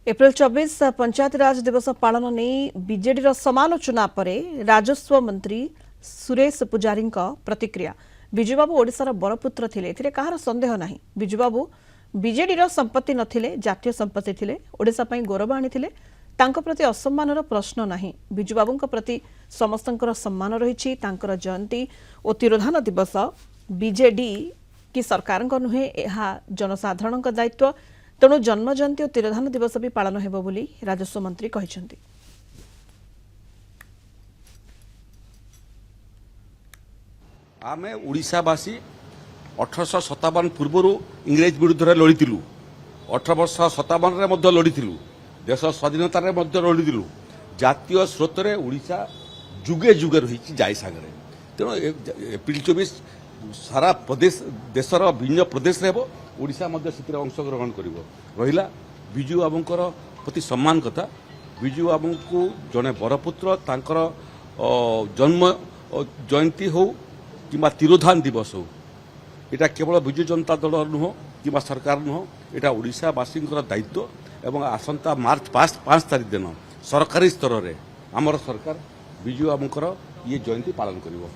April 24 panchayat राज दिवस पालन नहीं बीजेडी समालोचना पर राजस्व मंत्री सुरेश पुजारी प्रतिक्रिया। बिजुबाबू ओडिशार बड़पुत्र थिले, एथिरे कहार संदेह नहीं। बिजुबाबू बीजेडी संपत्ति नथिले, जातीय संपत्ति थिले, ओडिशा पई गौरव आनिथिले। तांको प्रति असम्मानर प्रश्न नहीं। बिजुबाबूंक प्रति समस्तंकर सम्मान रहिछि। तांकर जयंती और तिरोधान दिवस बीजेडी की सरकार नुहे, यह जनसाधारण दायित्व। तेणु जन्म जयंती और तिरोधान दिवस भी पालन हेबो बोली राजस्व मंत्री कहिसेंति। आमे ओडिशावासी 1857 पूर्व इंग्रेज विरुद्ध लड़ीलु। 1857 लड़ीलु। देश स्वाधीनतार लड़ीलु। जातीय स्रोत में ओडिशा जुगे जुगे रही जाए सागर। तेणु एप्रिल 24 सारा प्रदेश देशर भिन्न प्रदेश ओडिशा अंशग्रहण कर रहा। बिजु बाबूंकर प्रति सम्मान कथा। बिजु बाबू को जड़े बरपुत्र तांकर जन्म जयंती हो कि तिरोधान दिवस हो, यहाँ केवल बिजु जनता दल नुह कि सरकार नुह, यहाँ ओडिशावासी दायित्व। एवं आसंता मार्च 5 तारीख दिन सरकारी स्तर में आमर सरकार बिजु बाबूंकर ये जयंती पालन करिवो।